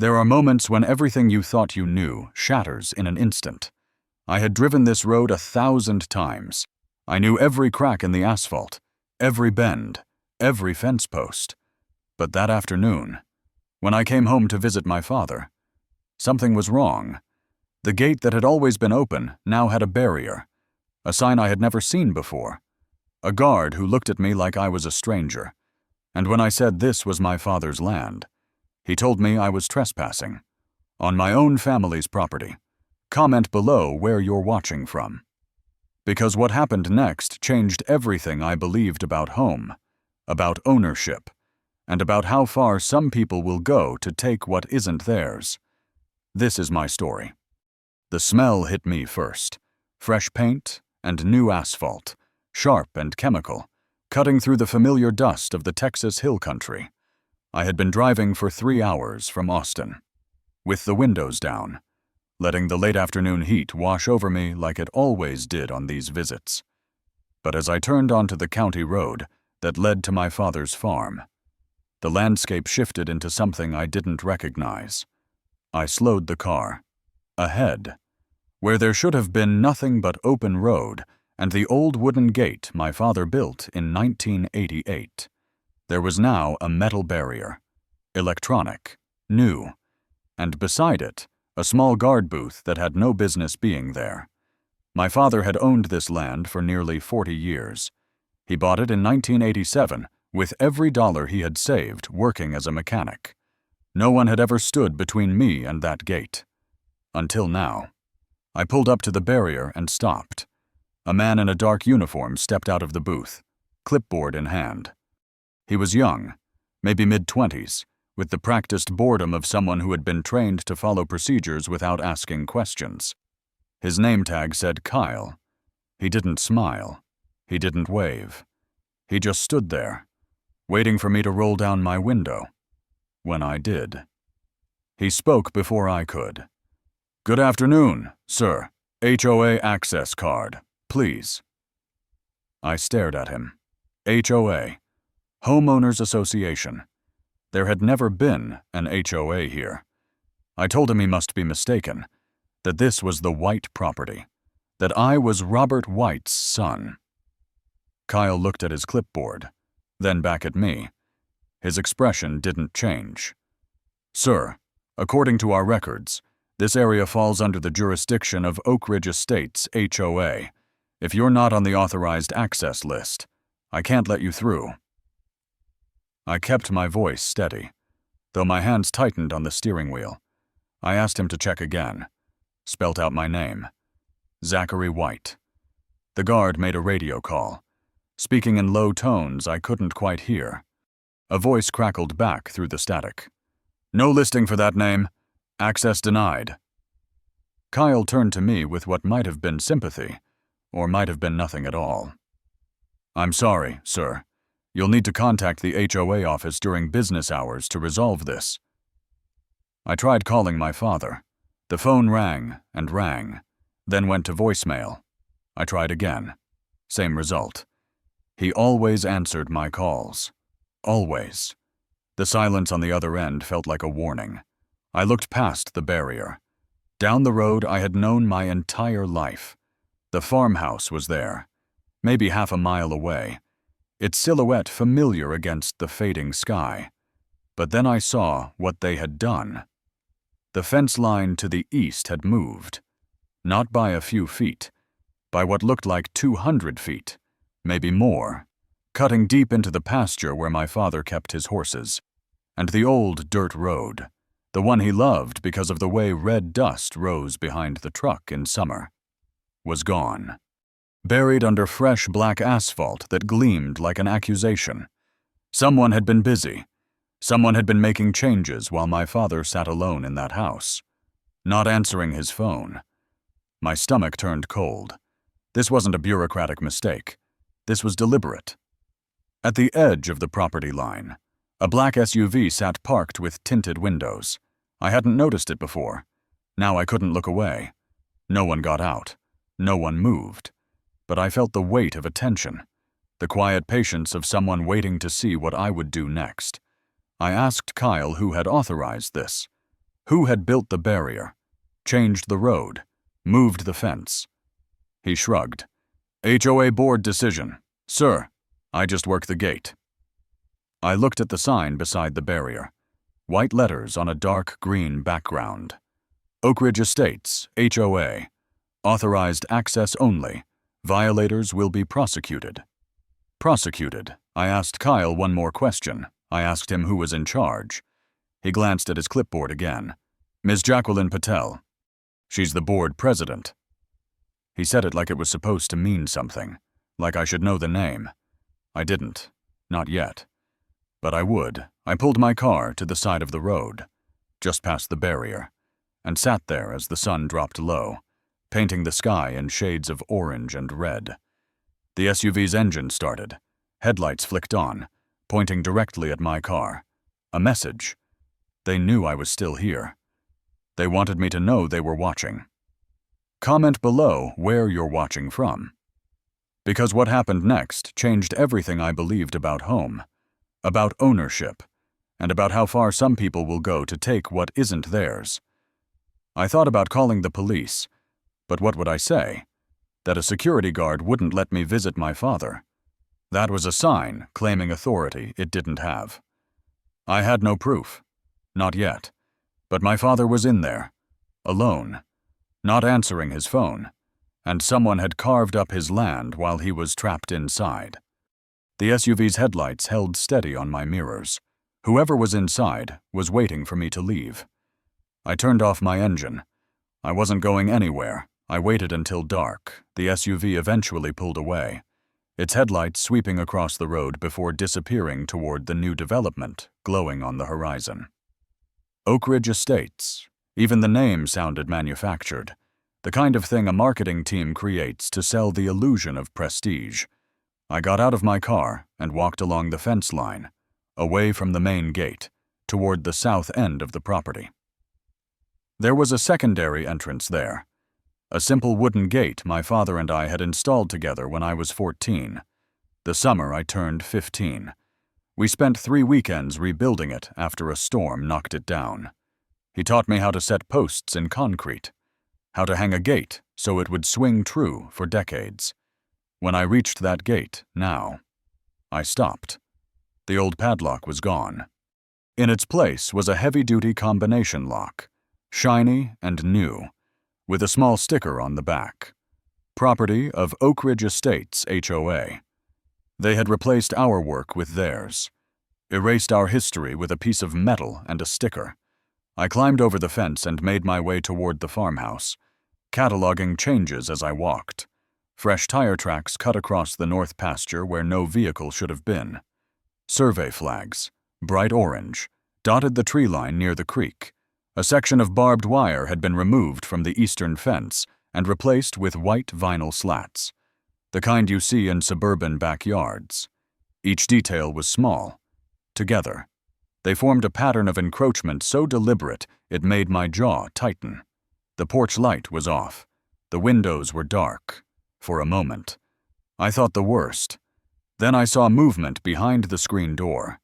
There are moments when everything you thought you knew shatters in an instant. I had driven this road 1,000 times. I knew every crack in the asphalt, every bend, every fence post. But that afternoon, when I came home to visit my father, something was wrong. The gate that had always been open now had a barrier, a sign I had never seen before, a guard who looked at me like I was a stranger. And when I said this was my father's land, he told me I was trespassing on my own family's property. Comment below where you're watching from. Because what happened next changed everything I believed about home, about ownership, and about how far some people will go to take what isn't theirs. This is my story. The smell hit me first. Fresh paint and new asphalt, sharp and chemical, cutting through the familiar dust of the Texas hill country. I had been driving for 3 hours from Austin, with the windows down, letting the late afternoon heat wash over me like it always did on these visits. But as I turned onto the county road that led to my father's farm, the landscape shifted into something I didn't recognize. I slowed the car. Ahead, where there should have been nothing but open road and the old wooden gate my father built in 1988, there was now a metal barrier, electronic, new, and beside it, a small guard booth that had no business being there. My father had owned this land for nearly 40 years. He bought it in 1987 with every dollar he had saved working as a mechanic. No one had ever stood between me and that gate. Until now. I pulled up to the barrier and stopped. A man in a dark uniform stepped out of the booth, clipboard in hand. He was young, maybe mid-20s, with the practiced boredom of someone who had been trained to follow procedures without asking questions. His name tag said Kyle. He didn't smile. He didn't wave. He just stood there, waiting for me to roll down my window. When I did, he spoke before I could. "Good afternoon, sir. HOA access card, please." I stared at him. HOA, Homeowners Association. There had never been an HOA here. I told him he must be mistaken, that this was the White property, that I was Robert White's son. Kyle looked at his clipboard, then back at me. His expression didn't change. "Sir, according to our records, this area falls under the jurisdiction of Oak Ridge Estates HOA. If you're not on the authorized access list, I can't let you through." I kept my voice steady, though my hands tightened on the steering wheel. I asked him to check again, spelt out my name. Zachary White. The guard made a radio call, speaking in low tones I couldn't quite hear. A voice crackled back through the static. "No listing for that name. Access denied." Kyle turned to me with what might have been sympathy, or might have been nothing at all. "I'm sorry, sir. You'll need to contact the HOA office during business hours to resolve this." I tried calling my father. The phone rang and rang, then went to voicemail. I tried again. Same result. He always answered my calls. Always. The silence on the other end felt like a warning. I looked past the barrier. Down the road I had known my entire life. The farmhouse was there, maybe half a mile away, its silhouette familiar against the fading sky. But then I saw what they had done. The fence line to the east had moved, not by a few feet, by what looked like 200 feet, maybe more, cutting deep into the pasture where my father kept his horses. And the old dirt road, the one he loved because of the way red dust rose behind the truck in summer, was gone. Buried under fresh black asphalt that gleamed like an accusation. Someone had been busy. Someone had been making changes while my father sat alone in that house, not answering his phone. My stomach turned cold. This wasn't a bureaucratic mistake. This was deliberate. At the edge of the property line, a black SUV sat parked with tinted windows. I hadn't noticed it before. Now I couldn't look away. No one got out. No one moved. But I felt the weight of attention, the quiet patience of someone waiting to see what I would do next. I asked Kyle who had authorized this. Who had built the barrier, changed the road, moved the fence? He shrugged. HOA board decision. Sir, I just work the gate. I looked at the sign beside the barrier. White letters on a dark green background. Oak Ridge Estates, HOA. Authorized access only. Violators will be prosecuted. Prosecuted. I asked Kyle one more question. I asked him who was in charge. He glanced at his clipboard again. Ms. Jacqueline Patel. She's the board president. He said it like it was supposed to mean something, like I should know the name. I didn't. Not yet. But I would. I pulled my car to the side of the road, just past the barrier, and sat there as the sun dropped low, painting the sky in shades of orange and red. The SUV's engine started. Headlights flicked on, pointing directly at my car. A message. They knew I was still here. They wanted me to know they were watching. Comment below where you're watching from. Because what happened next changed everything I believed about home, about ownership, and about how far some people will go to take what isn't theirs. I thought about calling the police, but what would I say? That a security guard wouldn't let me visit my father. That was a sign claiming authority it didn't have. I had no proof. Not yet. But my father was in there, alone, not answering his phone, and someone had carved up his land while he was trapped inside. The SUV's headlights held steady on my mirrors. Whoever was inside was waiting for me to leave. I turned off my engine. I wasn't going anywhere. I waited until dark. The SUV eventually pulled away, its headlights sweeping across the road before disappearing toward the new development glowing on the horizon. Oak Ridge Estates. Even the name sounded manufactured, the kind of thing a marketing team creates to sell the illusion of prestige. I got out of my car and walked along the fence line, away from the main gate, toward the south end of the property. There was a secondary entrance there, a simple wooden gate my father and I had installed together when I was 14, the summer I turned 15. We spent 3 weekends rebuilding it after a storm knocked it down. He taught me how to set posts in concrete, how to hang a gate so it would swing true for decades. When I reached that gate, now, I stopped. The old padlock was gone. In its place was a heavy-duty combination lock, shiny and new, with a small sticker on the back. Property of Oak Ridge Estates, HOA. They had replaced our work with theirs, erased our history with a piece of metal and a sticker. I climbed over the fence and made my way toward the farmhouse, cataloging changes as I walked. Fresh tire tracks cut across the north pasture where no vehicle should have been. Survey flags, bright orange, dotted the tree line near the creek. A section of barbed wire had been removed from the eastern fence and replaced with white vinyl slats, the kind you see in suburban backyards. Each detail was small. Together, they formed a pattern of encroachment so deliberate it made my jaw tighten. The porch light was off. The windows were dark. For a moment, I thought the worst. Then I saw movement behind the screen door.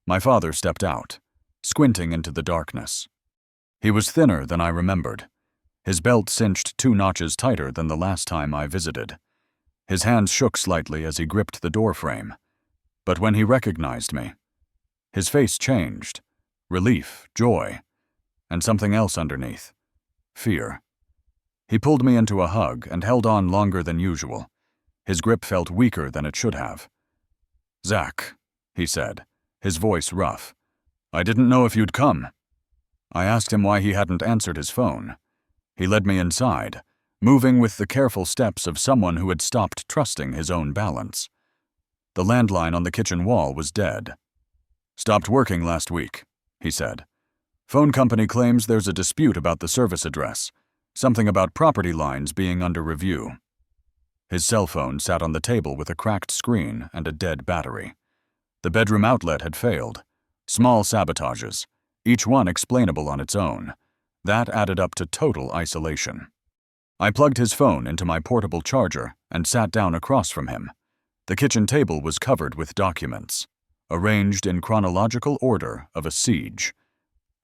My father stepped out, squinting into the darkness. He was thinner than I remembered. His belt cinched 2 notches tighter than the last time I visited. His hands shook slightly as he gripped the doorframe. But when he recognized me, his face changed. Relief, joy, and something else underneath. Fear. He pulled me into a hug and held on longer than usual. His grip felt weaker than it should have. "Zach," he said, his voice rough. "I didn't know if you'd come." I asked him why he hadn't answered his phone. He led me inside, moving with the careful steps of someone who had stopped trusting his own balance. The landline on the kitchen wall was dead. "Stopped working last week," he said. "Phone company claims there's a dispute about the service address, something about property lines being under review." His cell phone sat on the table with a cracked screen and a dead battery. The bedroom outlet had failed. Small sabotages, each one explainable on its own. That added up to total isolation. I plugged his phone into my portable charger and sat down across from him. The kitchen table was covered with documents, arranged in chronological order of a siege.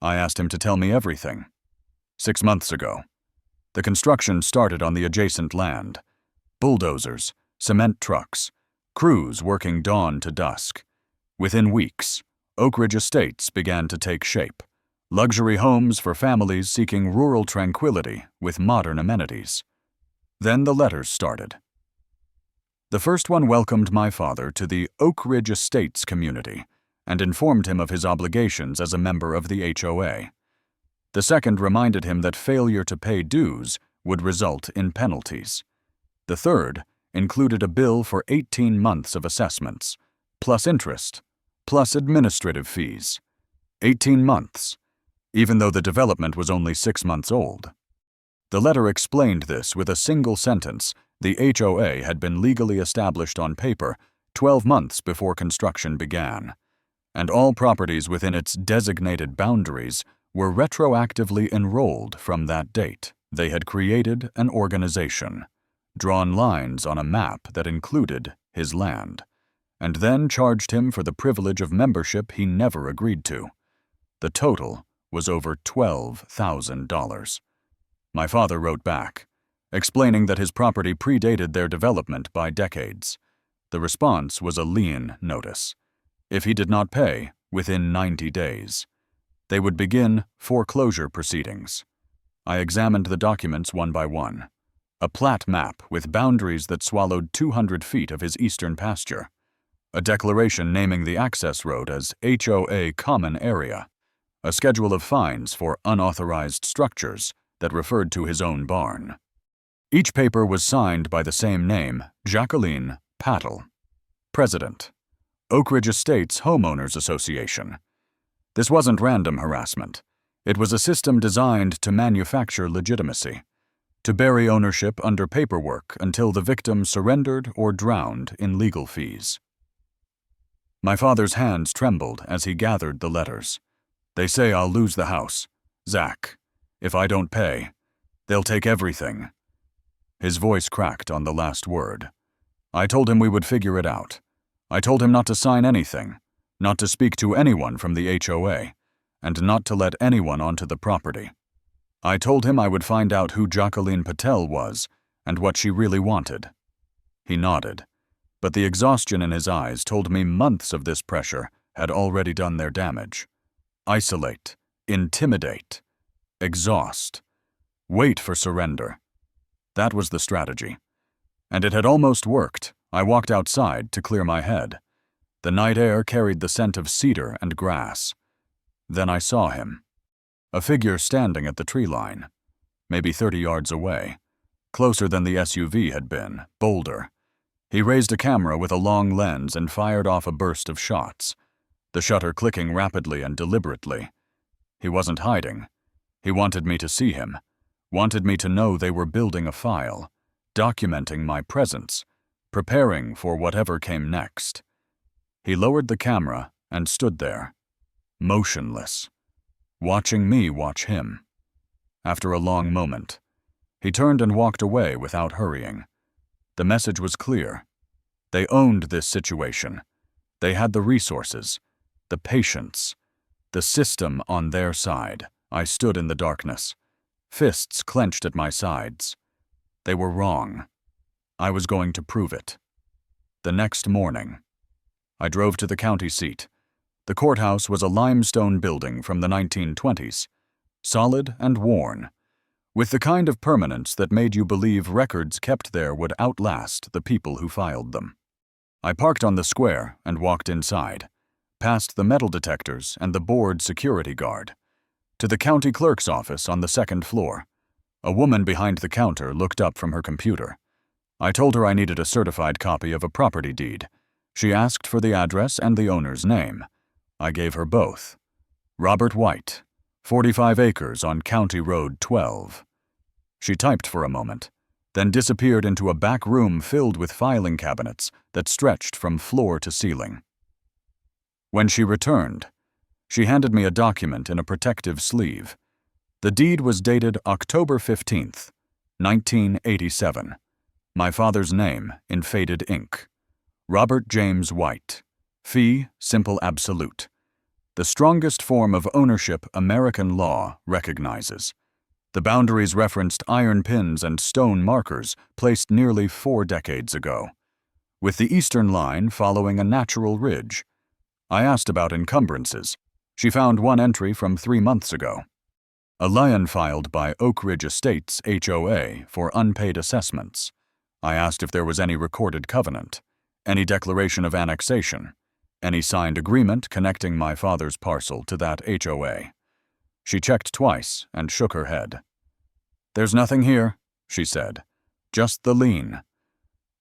I asked him to tell me everything. 6 months ago. The construction started on the adjacent land. Bulldozers, cement trucks, crews working dawn to dusk. Within weeks, Oak Ridge Estates began to take shape. Luxury homes for families seeking rural tranquility with modern amenities. Then the letters started. The first one welcomed my father to the Oak Ridge Estates community and informed him of his obligations as a member of the HOA. The second reminded him that failure to pay dues would result in penalties. The third included a bill for 18 months of assessments, plus interest, plus administrative fees. 18 months, even though the development was only 6 months old. The letter explained this with a single sentence. The HOA had been legally established on paper 12 months before construction began, and all properties within its designated boundaries were retroactively enrolled from that date. They had created an organization, drawn lines on a map that included his land, and then charged him for the privilege of membership he never agreed to. The total was over $12,000. My father wrote back, explaining that his property predated their development by decades. The response was a lien notice. If he did not pay within 90 days, they would begin foreclosure proceedings. I examined the documents one by one. A plat map with boundaries that swallowed 200 feet of his eastern pasture. A declaration naming the access road as HOA Common Area. A schedule of fines for unauthorized structures that referred to his own barn. Each paper was signed by the same name, Jacqueline Pattle, President, Oak Ridge Estates Homeowners Association. This wasn't random harassment. It was a system designed to manufacture legitimacy, to bury ownership under paperwork until the victim surrendered or drowned in legal fees. My father's hands trembled as he gathered the letters. They say I'll lose the house. Zach, if I don't pay, they'll take everything. His voice cracked on the last word. I told him we would figure it out. I told him not to sign anything, not to speak to anyone from the HOA, and not to let anyone onto the property. I told him I would find out who Jacqueline Patel was and what she really wanted. He nodded, but the exhaustion in his eyes told me months of this pressure had already done their damage. Isolate, intimidate, exhaust, wait for surrender. That was the strategy. And it had almost worked. I walked outside to clear my head. The night air carried the scent of cedar and grass. Then I saw him. A figure standing at the tree line, maybe 30 yards away, closer than the SUV had been, bolder. He raised a camera with a long lens and fired off a burst of shots, the shutter clicking rapidly and deliberately. He wasn't hiding. He wanted me to see him, wanted me to know they were building a file, documenting my presence, preparing for whatever came next. He lowered the camera and stood there, motionless, watching me watch him. After a long moment, he turned and walked away without hurrying. The message was clear. They owned this situation. They had the resources, the patience, the system on their side. I stood in the darkness, fists clenched at my sides. They were wrong. I was going to prove it. The next morning, I drove to the county seat. The courthouse was a limestone building from the 1920s, solid and worn, with the kind of permanence that made you believe records kept there would outlast the people who filed them. I parked on the square and walked inside, past the metal detectors and the board security guard, to the county clerk's office on the second floor. A woman behind the counter looked up from her computer. I told her I needed a certified copy of a property deed. She asked for the address and the owner's name. I gave her both. Robert White, 45 acres on County Road 12. She typed for a moment, then disappeared into a back room filled with filing cabinets that stretched from floor to ceiling. When she returned, she handed me a document in a protective sleeve. The deed was dated October 15th, 1987. My father's name in faded ink. Robert James White. Fee simple absolute. the strongest form of ownership American law recognizes. The boundaries referenced iron pins and stone markers placed nearly 4 decades ago, with the eastern line following a natural ridge. I asked about encumbrances. She found one entry from 3 months ago. A lion filed by Oak Ridge Estates HOA for unpaid assessments. I asked if there was any recorded covenant, any declaration of annexation, any signed agreement connecting my father's parcel to that HOA. She checked twice and shook her head. "There's nothing here," she said, "just the lien."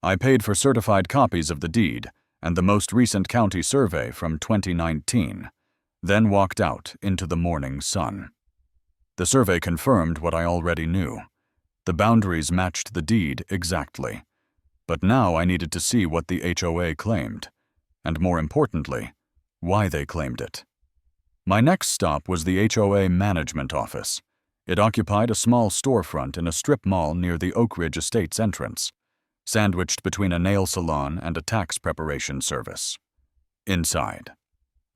I paid for certified copies of the deed and the most recent county survey from 2019, then walked out into the morning sun. The survey confirmed what I already knew. The boundaries matched the deed exactly. But now I needed to see what the HOA claimed, and more importantly, why they claimed it. My next stop was the HOA management office. It occupied a small storefront in a strip mall near the Oak Ridge Estates entrance, sandwiched between a nail salon and a tax preparation service. Inside,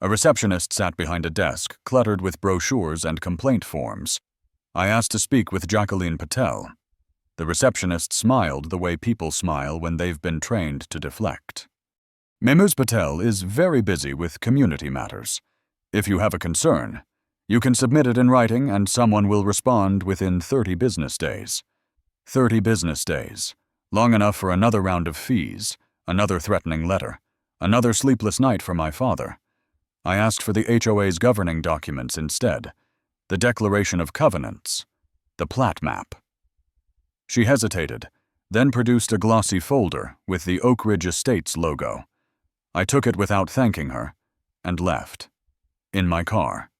a receptionist sat behind a desk cluttered with brochures and complaint forms. I asked to speak with Jacqueline Patel. The receptionist smiled the way people smile when they've been trained to deflect. "Ms. Patel is very busy with community matters. If you have a concern, you can submit it in writing and someone will respond within 30 business days. 30 business days. Long enough for another round of fees, another threatening letter, another sleepless night for my father. I asked for the HOA's governing documents instead, the Declaration of Covenants, the plat map." She hesitated, then produced a glossy folder with the Oak Ridge Estates logo. I took it without thanking her, and left. In my car.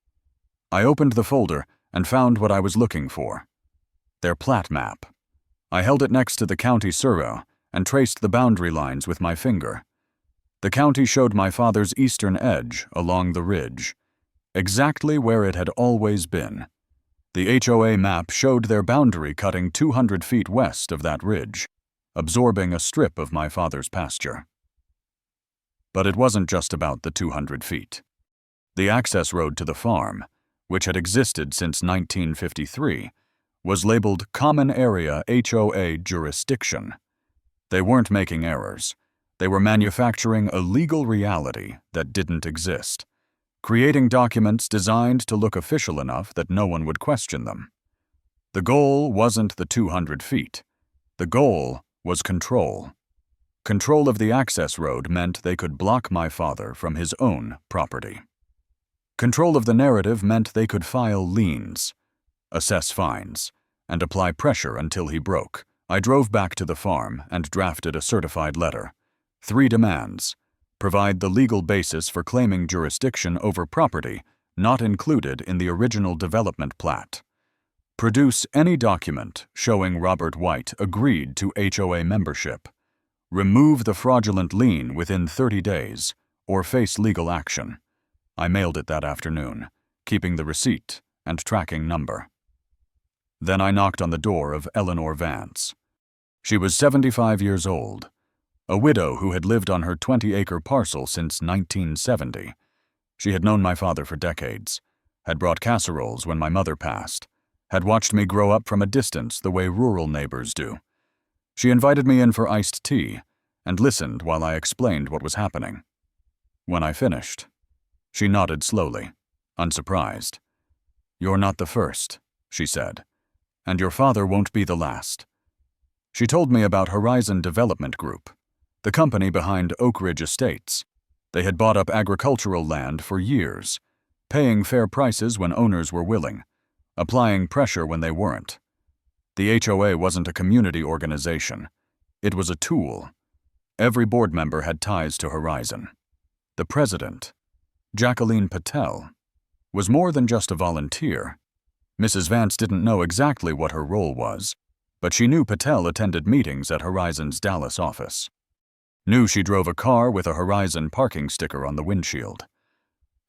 I opened the folder and found what I was looking for. Their plat map. I held it next to the county survey and traced the boundary lines with my finger. The county showed my father's eastern edge along the ridge, exactly where it had always been. The HOA map showed their boundary cutting 200 feet west of that ridge, absorbing a strip of my father's pasture. But it wasn't just about the 200 feet. The access road to the farm, which had existed since 1953, was labeled Common Area HOA Jurisdiction. They weren't making errors. They were manufacturing a legal reality that didn't exist, creating documents designed to look official enough that no one would question them. The goal wasn't the 200 feet. The goal was control. Control of the access road meant they could block my father from his own property. Control of the narrative meant they could file liens, assess fines, and apply pressure until he broke. I drove back to the farm and drafted a certified letter. 3 demands. Provide the legal basis for claiming jurisdiction over property not included in the original development plat. Produce any document showing Robert White agreed to HOA membership. Remove the fraudulent lien within 30 days or face legal action. I mailed it that afternoon, keeping the receipt and tracking number. Then I knocked on the door of Eleanor Vance. She was 75 years old, a widow who had lived on her 20-acre parcel since 1970. She had known my father for decades, had brought casseroles when my mother passed, had watched me grow up from a distance the way rural neighbors do. She invited me in for iced tea and listened while I explained what was happening. When I finished, she nodded slowly, unsurprised. "You're not the first," she said, "and your father won't be the last." She told me about Horizon Development Group, the company behind Oak Ridge Estates. They had bought up agricultural land for years, paying fair prices when owners were willing, applying pressure when they weren't. The HOA wasn't a community organization. It was a tool. Every board member had ties to Horizon. The president, Jacqueline Patel, was more than just a volunteer. Mrs. Vance didn't know exactly what her role was, but she knew Patel attended meetings at Horizon's Dallas office. Knew she drove a car with a Horizon parking sticker on the windshield.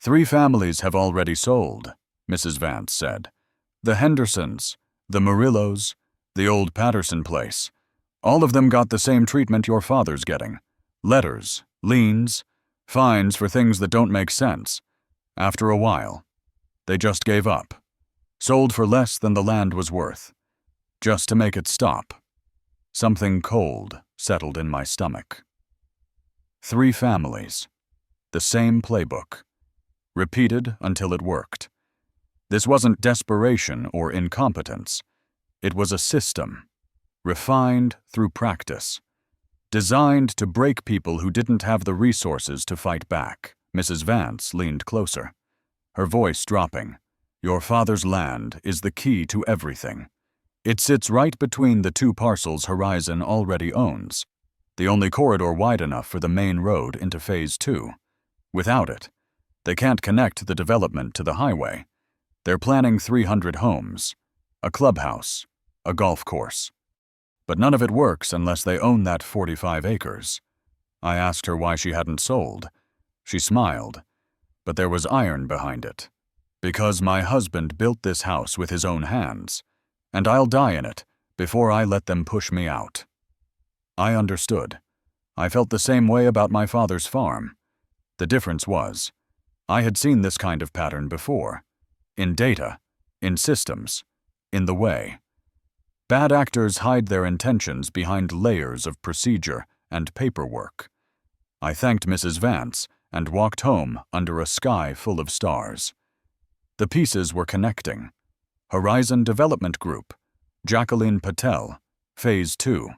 3 families have already sold, Mrs. Vance said. The Hendersons, the Murillos, the old Patterson place. All of them got the same treatment your father's getting. Letters, liens, fines for things that don't make sense. After a while, they just gave up, sold for less than the land was worth, just to make it stop. Something cold settled in my stomach. 3 families, the same playbook, repeated until it worked. This wasn't desperation or incompetence. It was a system, refined through practice, designed to break people who didn't have the resources to fight back. Mrs. Vance leaned closer, her voice dropping. Your father's land is the key to everything. It sits right between the 2 parcels Horizon already owns, the only corridor wide enough for the main road into Phase 2. Without it, they can't connect the development to the highway. They're planning 300 homes, a clubhouse, a golf course. But none of it works unless they own that 45 acres. I asked her why she hadn't sold. She smiled, but there was iron behind it. Because my husband built this house with his own hands, and I'll die in it before I let them push me out. I understood. I felt the same way about my father's farm. The difference was, I had seen this kind of pattern before. In data, in systems, in the way. Bad actors hide their intentions behind layers of procedure and paperwork. I thanked Mrs. Vance and walked home under a sky full of stars. The pieces were connecting. Horizon Development Group, Jacqueline Patel, Phase 2.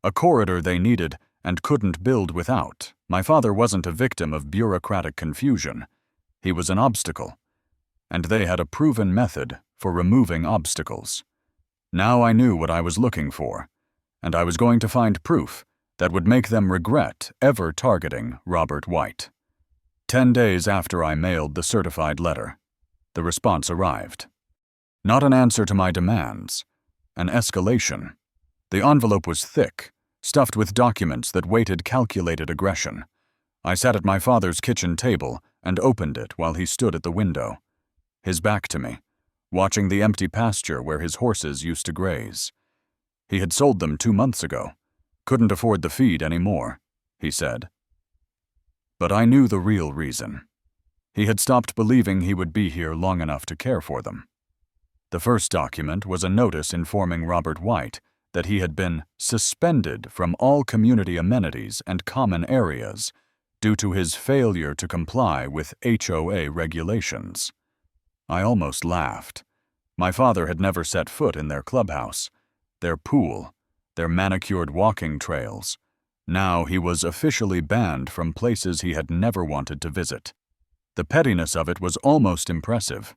A corridor they needed and couldn't build without. My father wasn't a victim of bureaucratic confusion. He was an obstacle. And they had a proven method for removing obstacles. Now I knew what I was looking for, and I was going to find proof that would make them regret ever targeting Robert White. 10 days after I mailed the certified letter, the response arrived. Not an answer to my demands, an escalation. The envelope was thick, stuffed with documents that waited calculated aggression. I sat at my father's kitchen table and opened it while he stood at the window, his back to me, watching the empty pasture where his horses used to graze. He had sold them 2 months ago. Couldn't afford the feed anymore, he said. But I knew the real reason. He had stopped believing he would be here long enough to care for them. The first document was a notice informing Robert White that he had been suspended from all community amenities and common areas due to his failure to comply with HOA regulations. I almost laughed. My father had never set foot in their clubhouse, their pool, their manicured walking trails. Now he was officially banned from places he had never wanted to visit. The pettiness of it was almost impressive.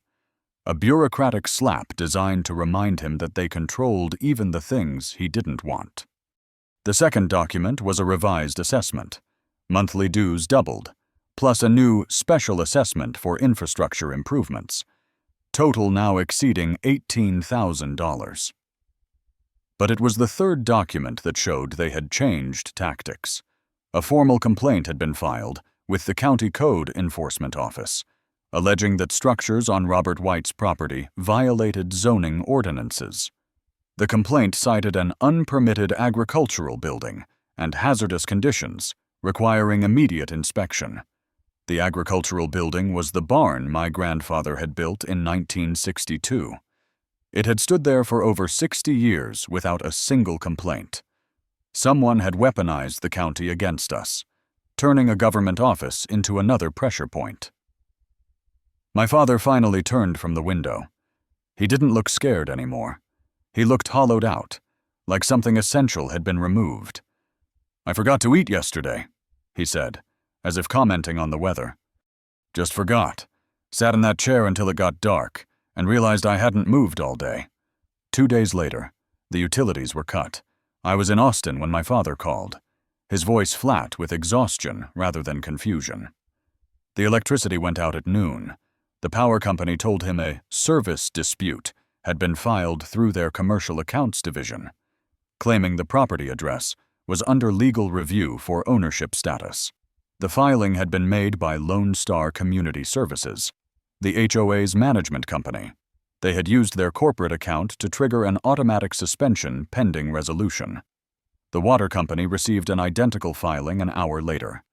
A bureaucratic slap designed to remind him that they controlled even the things he didn't want. The second document was a revised assessment. Monthly dues doubled, plus a new special assessment for infrastructure improvements. Total now exceeding $18,000. But it was the third document that showed they had changed tactics. A formal complaint had been filed with the County Code Enforcement Office, alleging that structures on Robert White's property violated zoning ordinances. The complaint cited an unpermitted agricultural building and hazardous conditions requiring immediate inspection. The agricultural building was the barn my grandfather had built in 1962. It had stood there for over 60 years without a single complaint. Someone had weaponized the county against us, turning a government office into another pressure point. My father finally turned from the window. He didn't look scared anymore. He looked hollowed out, like something essential had been removed. "I forgot to eat yesterday," he said, as if commenting on the weather. "Just forgot. Sat in that chair until it got dark, and realized I hadn't moved all day." 2 days later, the utilities were cut. I was in Austin when my father called, his voice flat with exhaustion rather than confusion. The electricity went out at noon. The power company told him a service dispute had been filed through their commercial accounts division, claiming the property address was under legal review for ownership status. The filing had been made by Lone Star Community Services, the HOA's management company. They had used their corporate account to trigger an automatic suspension pending resolution. The water company received an identical filing an hour later.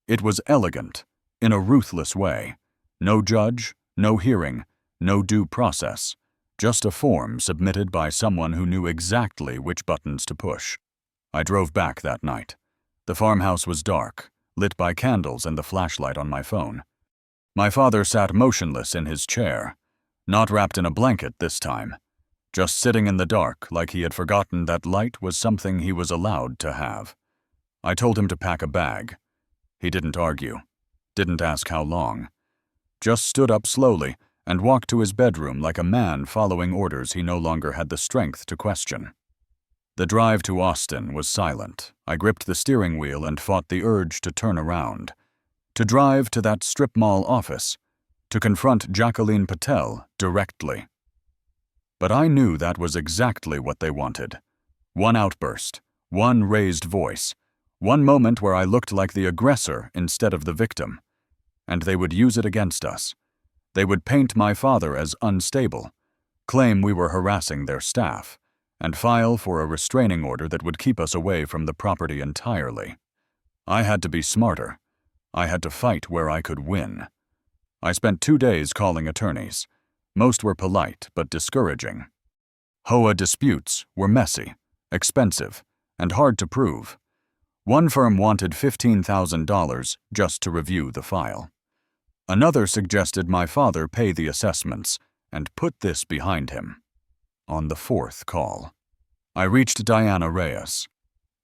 It was elegant, in a ruthless way. No judge, no hearing, no due process. Just a form submitted by someone who knew exactly which buttons to push. I drove back that night. The farmhouse was dark, lit by candles and the flashlight on my phone. My father sat motionless in his chair, not wrapped in a blanket this time, just sitting in the dark like he had forgotten that light was something he was allowed to have. I told him to pack a bag. He didn't argue, didn't ask how long, just stood up slowly and walked to his bedroom like a man following orders he no longer had the strength to question. The drive to Austin was silent. I gripped the steering wheel and fought the urge to turn around, to drive to that strip mall office, to confront Jacqueline Patel directly. But I knew that was exactly what they wanted. One outburst, one raised voice, one moment where I looked like the aggressor instead of the victim. And they would use it against us. They would paint my father as unstable, claim we were harassing their staff, and file for a restraining order that would keep us away from the property entirely. I had to be smarter. I had to fight where I could win. I spent 2 days calling attorneys. Most were polite but discouraging. HOA disputes were messy, expensive, and hard to prove. One firm wanted $15,000 just to review the file. Another suggested my father pay the assessments and put this behind him. On the 4th call, I reached Diana Reyes.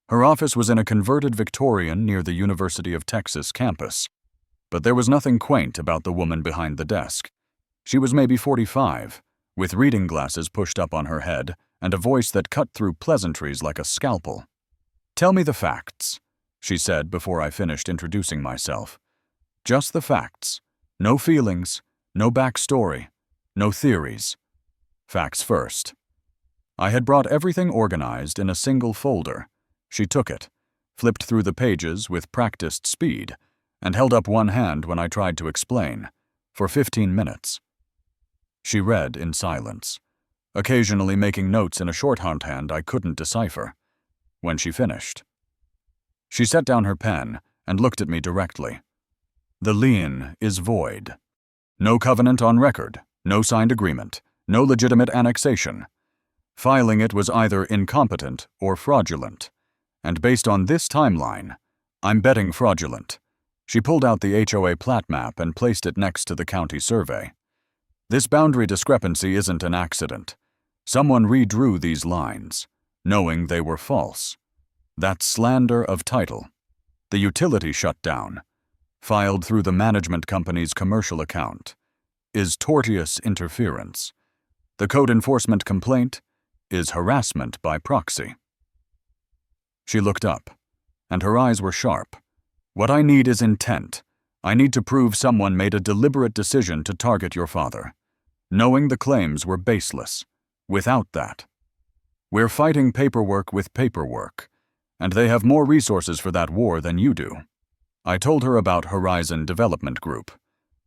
Her office was in a converted Victorian near the University of Texas campus, but there was nothing quaint about the woman behind the desk. She was maybe 45, with reading glasses pushed up on her head and a voice that cut through pleasantries like a scalpel. "Tell me the facts," she said before I finished introducing myself. "Just the facts. No feelings, no backstory, no theories. Facts first." I had brought everything organized in a single folder. She took it, flipped through the pages with practiced speed, and held up one hand when I tried to explain, for 15 minutes. She read in silence, occasionally making notes in a shorthand I couldn't decipher. When she finished, she set down her pen and looked at me directly. "The lien is void. No covenant on record, no signed agreement, no legitimate annexation. Filing it was either incompetent or fraudulent. And based on this timeline, I'm betting fraudulent." She pulled out the HOA plat map and placed it next to the county survey. "This boundary discrepancy isn't an accident. Someone redrew these lines, knowing they were false. That's slander of title. The utility shutdown, filed through the management company's commercial account, is tortious interference. The code enforcement complaint is harassment by proxy." She looked up, and her eyes were sharp. "What I need is intent. I need to prove someone made a deliberate decision to target your father, knowing the claims were baseless. Without that, we're fighting paperwork with paperwork, and they have more resources for that war than you do." I told her about Horizon Development Group.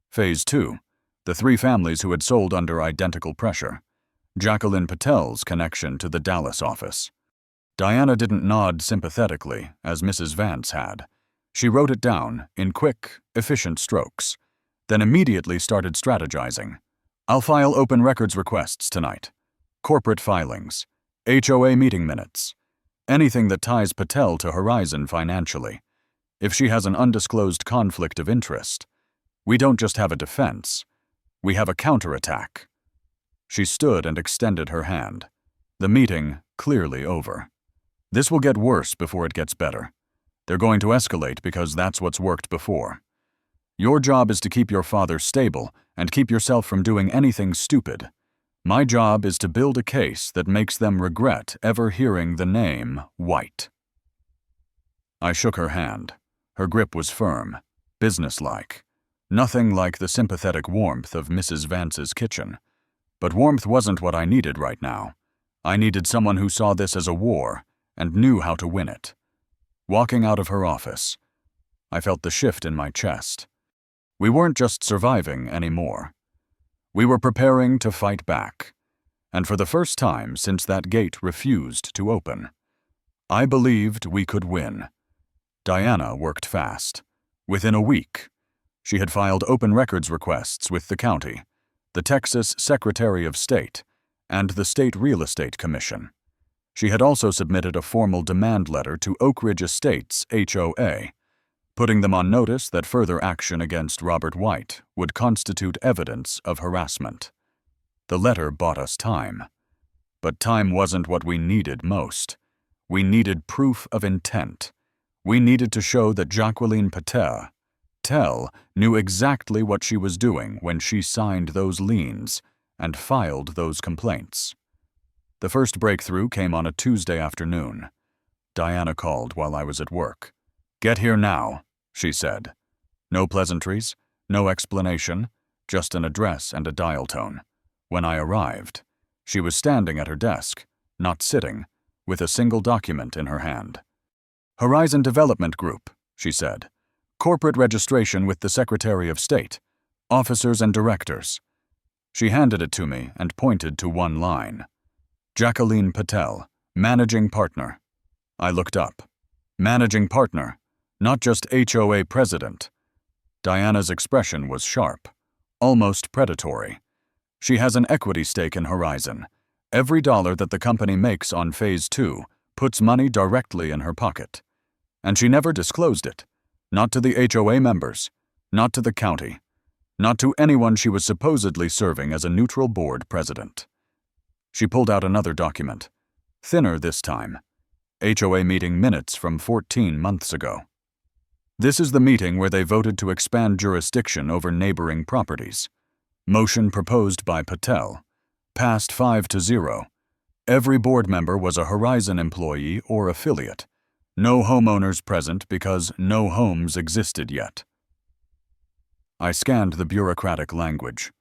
Phase 2, the 3 families who had sold under identical pressure. Jacqueline Patel's connection to the Dallas office. Diana didn't nod sympathetically, as Mrs. Vance had. She wrote it down in quick, efficient strokes, then immediately started strategizing. "I'll file open records requests tonight. Corporate filings, HOA meeting minutes, anything that ties Patel to Horizon financially. If she has an undisclosed conflict of interest, we don't just have a defense, we have a counterattack." She stood and extended her hand. The meeting clearly over. "This will get worse before it gets better. They're going to escalate because that's what's worked before. Your job is to keep your father stable and keep yourself from doing anything stupid. My job is to build a case that makes them regret ever hearing the name White." I shook her hand. Her grip was firm, businesslike. Nothing like the sympathetic warmth of Mrs. Vance's kitchen. But warmth wasn't what I needed right now. I needed someone who saw this as a war and knew how to win it. Walking out of her office, I felt the shift in my chest. We weren't just surviving anymore. We were preparing to fight back. And for the first time since that gate refused to open, I believed we could win. Diana worked fast. Within a week, She had filed open records requests with the county, the Texas Secretary of State, and the State Real Estate Commission. She had also submitted a formal demand letter to Oak Ridge Estates HOA, putting them on notice that further action against Robert White would constitute evidence of harassment. The letter bought us time. But time wasn't what we needed most. We needed proof of intent. We needed to show that Jacqueline Patel knew exactly what she was doing when she signed those liens and filed those complaints. The first breakthrough came on a Tuesday afternoon. Diana called while I was at work. "Get here now," she said. No pleasantries, no explanation, just an address and a dial tone. When I arrived, she was standing at her desk, not sitting, with a single document in her hand. "Horizon Development Group," she said. "Corporate registration with the Secretary of State. Officers and directors." She handed it to me and pointed to one line. "Jacqueline Patel, Managing Partner." I looked up. Managing Partner, not just HOA President. Diana's expression was sharp, almost predatory. She has an equity stake in Horizon. Every dollar that the company makes on Phase 2 puts money directly in her pocket. And she never disclosed it. Not to the HOA members, not to the county, not to anyone she was supposedly serving as a neutral board president. She pulled out another document, thinner this time. HOA meeting minutes from 14 months ago. "This is the meeting where they voted to expand jurisdiction over neighboring properties. Motion proposed by Patel. Passed 5-0. Every board member was a Horizon employee or affiliate. No homeowners present because no homes existed yet." I scanned the bureaucratic language.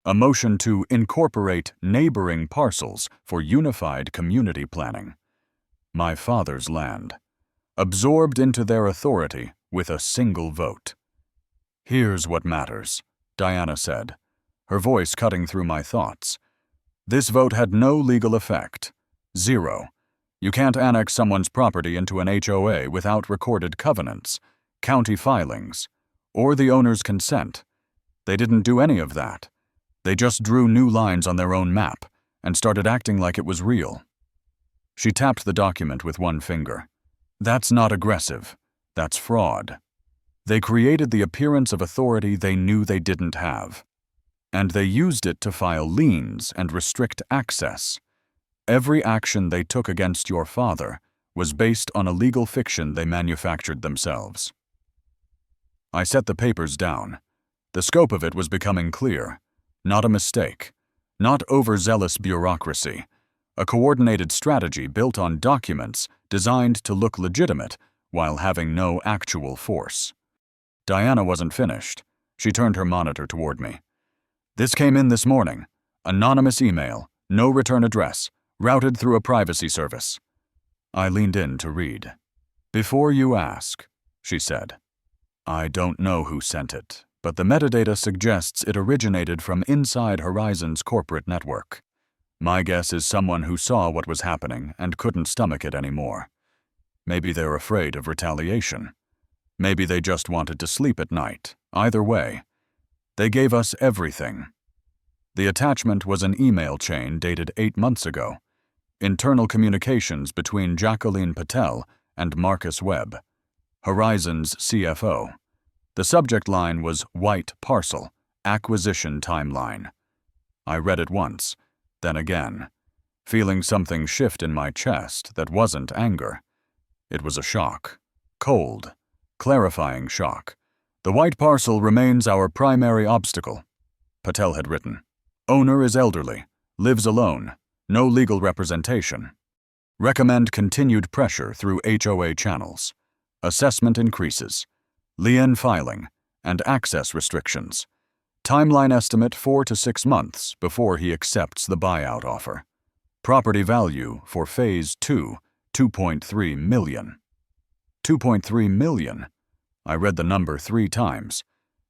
A motion to incorporate neighboring parcels for unified community planning. My father's land. Absorbed into their authority with a single vote. "Here's what matters," Diana said, her voice cutting through my thoughts. "This vote had no legal effect. 0. You can't annex someone's property into an HOA without recorded covenants, county filings, or the owner's consent. They didn't do any of that. They just drew new lines on their own map and started acting like it was real." She tapped the document with one finger. "That's not aggressive. That's fraud. They created the appearance of authority they knew they didn't have. And they used it to file liens and restrict access. Every action they took against your father was based on a legal fiction they manufactured themselves." I set the papers down. The scope of it was becoming clear. Not a mistake. Not overzealous bureaucracy. A coordinated strategy built on documents designed to look legitimate while having no actual force. Diana wasn't finished. She turned her monitor toward me. "This came in this morning. Anonymous email, no return address, routed through a privacy service." I leaned in to read. "Before you ask," she said. "I don't know who sent it, but the metadata suggests it originated from inside Horizon's corporate network. My guess is someone who saw what was happening and couldn't stomach it anymore. Maybe they're afraid of retaliation. Maybe they just wanted to sleep at night. Either way, they gave us everything." The attachment was an email chain dated 8 months ago. Internal communications between Jacqueline Patel and Marcus Webb, Horizon's CFO. The subject line was White Parcel, Acquisition Timeline. I read it once, then again, feeling something shift in my chest that wasn't anger. It was a shock. Cold, clarifying shock. "The white parcel remains our primary obstacle," Patel had written. "Owner is elderly, lives alone, no legal representation. Recommend continued pressure through HOA channels. Assessment increases. Lien filing and access restrictions. Timeline estimate 4 to 6 months before he accepts the buyout offer. Property value for Phase 2, $2.3 million. $2.3 million. I read the number 3 times.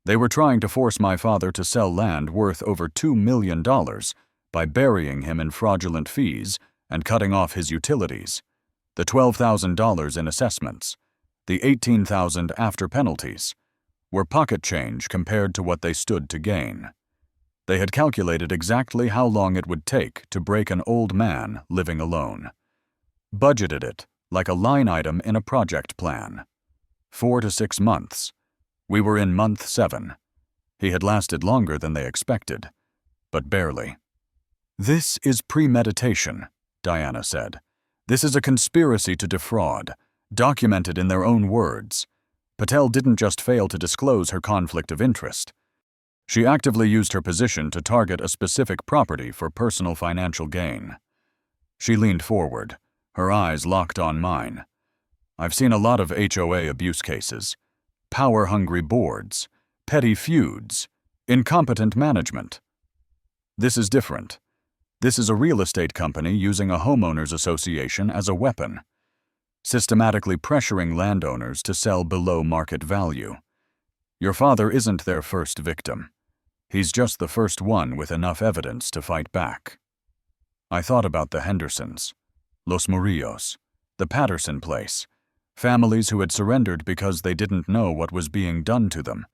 They were trying to force my father to sell land worth over $2 million by burying him in fraudulent fees and cutting off his utilities, the $12,000 in assessments, the $18,000 after penalties. were pocket change compared to what they stood to gain. They had calculated exactly how long it would take to break an old man living alone. Budgeted it like a line item in a project plan. 4 to 6 months. We were in month 7. He had lasted longer than they expected, but barely. "This is premeditation," Diana said. "This is a conspiracy to defraud, documented in their own words. Patel didn't just fail to disclose her conflict of interest. She actively used her position to target a specific property for personal financial gain." She leaned forward, her eyes locked on mine. "I've seen a lot of HOA abuse cases. Power-hungry boards, petty feuds, incompetent management. This is different. This is a real estate company using a homeowners association as a weapon, systematically pressuring landowners to sell below market value. Your father isn't their first victim. He's just the first one with enough evidence to fight back." I thought about the Hendersons, Los Murillos, the Patterson place, families who had surrendered because they didn't know what was being done to them,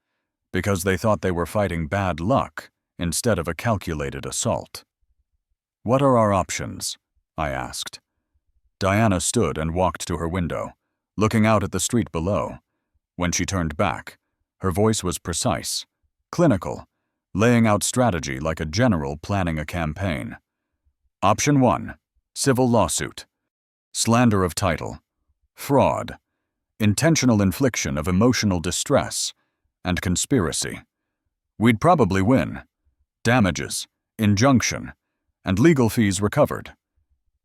because they thought they were fighting bad luck instead of a calculated assault. "What are our options?" I asked. Diana stood and walked to her window, looking out at the street below. When she turned back, her voice was precise, clinical, laying out strategy like a general planning a campaign. "Option 1, civil lawsuit. Slander of title, fraud, intentional infliction of emotional distress, and conspiracy. We'd probably win. Damages, injunction, and legal fees recovered.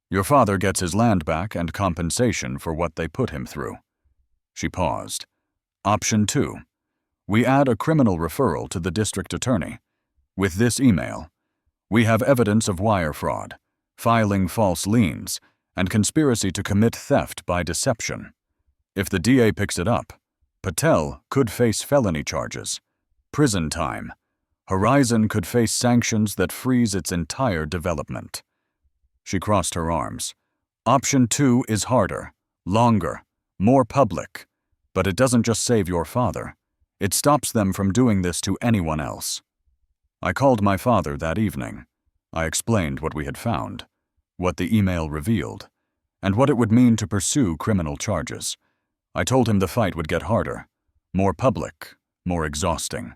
Your father gets his land back and compensation for what they put him through." She paused. "Option 2. We add a criminal referral to the district attorney. With this email, we have evidence of wire fraud, filing false liens, and conspiracy to commit theft by deception. If the DA picks it up, Patel could face felony charges, prison time. Horizon could face sanctions that freeze its entire development." She crossed her arms. "Option 2 is harder, longer, more public, but it doesn't just save your father. It stops them from doing this to anyone else." I called my father that evening. I explained what we had found, what the email revealed, and what it would mean to pursue criminal charges. I told him the fight would get harder, more public, more exhausting.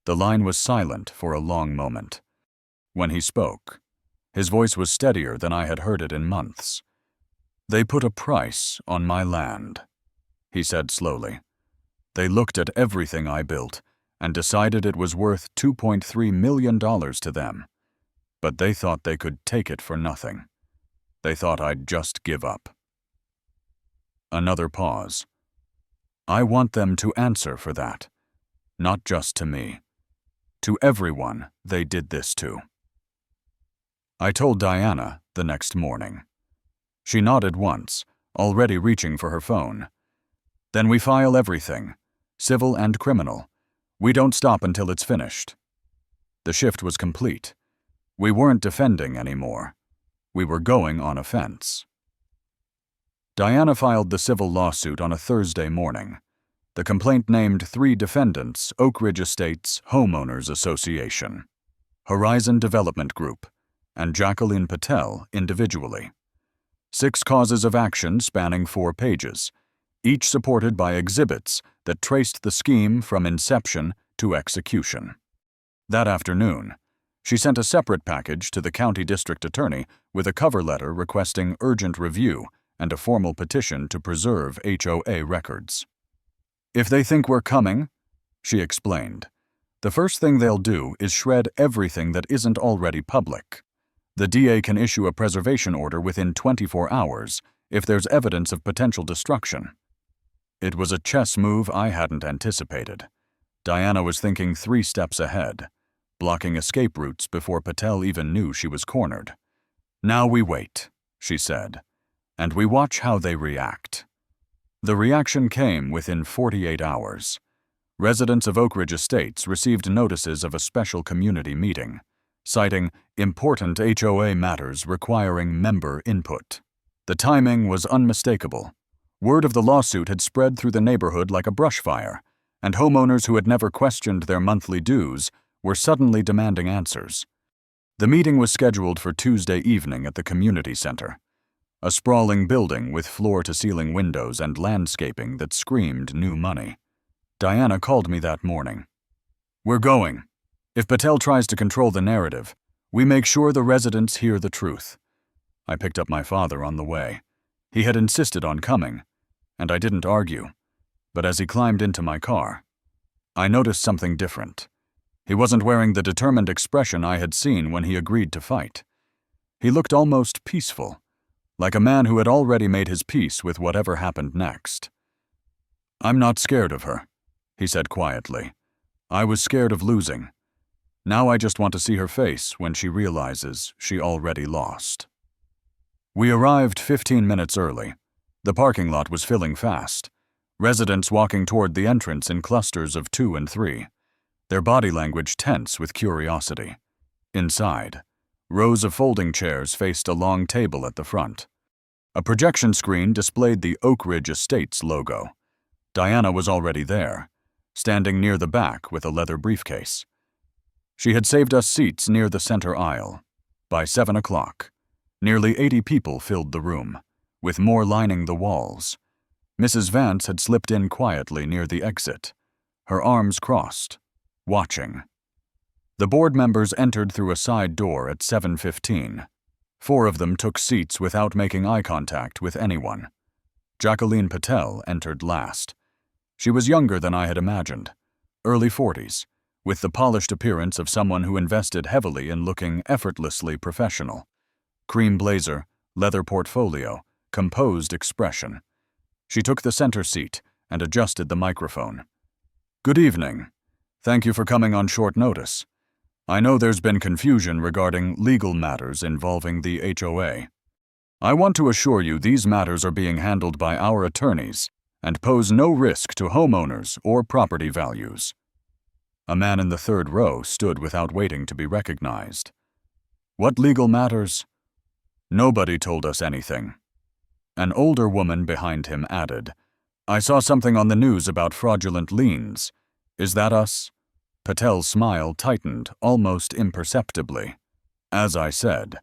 The line was silent for a long moment. When he spoke, his voice was steadier than I had heard it in months. "They put a price on my land," he said slowly. "They looked at everything I built and decided it was worth $2.3 million to them. But they thought they could take it for nothing. They thought I'd just give up." Another pause. "I want them to answer for that, not just to me. To everyone they did this to." I told Diana the next morning. She nodded once, already reaching for her phone. "Then we file everything, civil and criminal. We don't stop until it's finished." The shift was complete. We weren't defending anymore. We were going on offense. Diana filed the civil lawsuit on a Thursday morning. The complaint named 3 defendants: Oak Ridge Estates Homeowners Association, Horizon Development Group, and Jacqueline Patel individually. 6 causes of action spanning 4 pages, each supported by exhibits that traced the scheme from inception to execution. That afternoon, she sent a separate package to the county district attorney with a cover letter requesting urgent review and a formal petition to preserve HOA records. "If they think we're coming," she explained, "the first thing they'll do is shred everything that isn't already public. The DA can issue a preservation order within 24 hours if there's evidence of potential destruction." It was a chess move I hadn't anticipated. Diana was thinking 3 steps ahead, blocking escape routes before Patel even knew she was cornered. "Now we wait," she said, "and we watch how they react." The reaction came within 48 hours. Residents of Oak Ridge Estates received notices of a special community meeting, citing important HOA matters requiring member input. The timing was unmistakable. Word of the lawsuit had spread through the neighborhood like a brush fire, and homeowners who had never questioned their monthly dues were suddenly demanding answers. The meeting was scheduled for Tuesday evening at the community center, a sprawling building with floor-to-ceiling windows and landscaping that screamed new money. Diana called me that morning. "We're going. If Patel tries to control the narrative, we make sure the residents hear the truth." I picked up my father on the way. He had insisted on coming, and I didn't argue. But as he climbed into my car, I noticed something different. He wasn't wearing the determined expression I had seen when he agreed to fight. He looked almost peaceful, like a man who had already made his peace with whatever happened next. "I'm not scared of her," he said quietly. "I was scared of losing. Now I just want to see her face when she realizes she already lost." We arrived 15 minutes early. The parking lot was filling fast, residents walking toward the entrance in clusters of 2 and 3, their body language tense with curiosity. Inside, rows of folding chairs faced a long table at the front. A projection screen displayed the Oak Ridge Estates logo. Diana was already there, standing near the back with a leather briefcase. She had saved us seats near the center aisle. By 7 o'clock, nearly 80 people filled the room, with more lining the walls. Mrs. Vance had slipped in quietly near the exit, her arms crossed, watching. The board members entered through a side door at 7:15. 4 of them took seats without making eye contact with anyone. Jacqueline Patel entered last. She was younger than I had imagined, early 40s, with the polished appearance of someone who invested heavily in looking effortlessly professional. Cream blazer, leather portfolio, composed expression. She took the center seat and adjusted the microphone. "Good evening. Thank you for coming on short notice. I know there's been confusion regarding legal matters involving the HOA. I want to assure you these matters are being handled by our attorneys and pose no risk to homeowners or property values." A man in the 3rd row stood without waiting to be recognized. "What legal matters?" "Nobody told us anything." An older woman behind him added, "I saw something on the news about fraudulent liens. Is that us?" Patel's smile tightened almost imperceptibly. "As I said,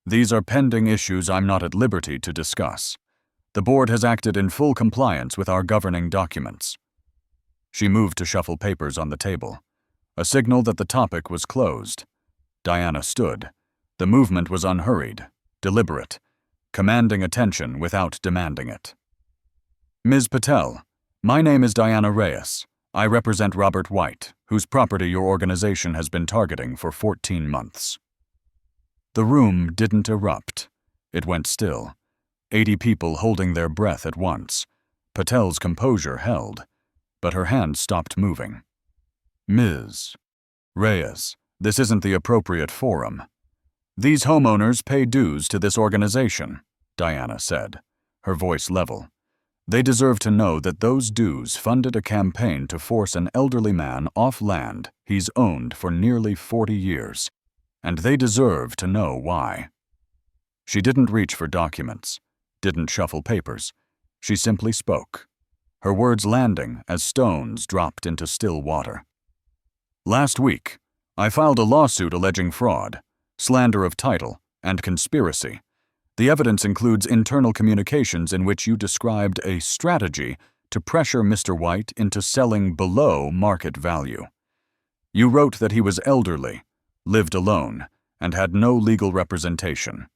these are pending issues I'm not at liberty to discuss. The board has acted in full compliance with our governing documents." She moved to shuffle papers on the table, a signal that the topic was closed. Diana stood. The movement was unhurried, deliberate, commanding attention without demanding it. "Ms. Patel, my name is Diana Reyes. I represent Robert White, whose property your organization has been targeting for 14 months. The room didn't erupt. It went still. 80 people holding their breath at once. Patel's composure held, but her hand stopped moving. "Ms. Reyes, this isn't the appropriate forum. These homeowners pay dues to this organization," Diana said, her voice level. "They deserve to know that those dues funded a campaign to force an elderly man off land he's owned for nearly 40 years, and they deserve to know why." She didn't reach for documents, didn't shuffle papers. She simply spoke, her words landing as stones dropped into still water. "Last week, I filed a lawsuit alleging fraud, slander of title, and conspiracy. The evidence includes internal communications in which you described a strategy to pressure Mr. White into selling below market value. You wrote that he was elderly, lived alone, and had no legal representation.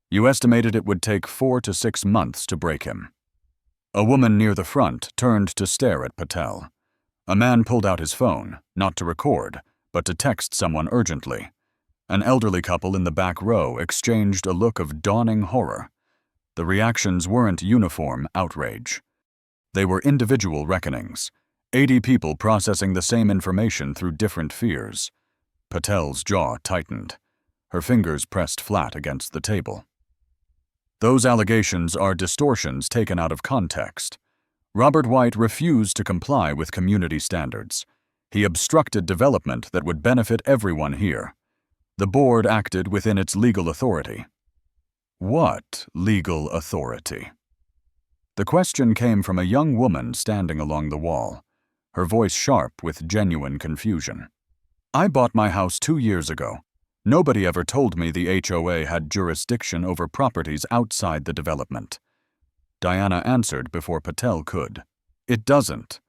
You estimated it would take 4 to 6 months to break him." A woman near the front turned to stare at Patel. A man pulled out his phone, not to record, but to text someone urgently. An elderly couple in the back row exchanged a look of dawning horror. The reactions weren't uniform outrage. They were individual reckonings, 80 people processing the same information through different fears. Patel's jaw tightened. Her fingers pressed flat against the table. "Those allegations are distortions taken out of context. Robert White refused to comply with community standards. He obstructed development that would benefit everyone here. The board acted within its legal authority." "What legal authority?" The question came from a young woman standing along the wall. her voice sharp with genuine confusion. "I bought my house 2 years ago. Nobody ever told me the HOA had jurisdiction over properties outside the development." Diana answered before Patel could. "It doesn't.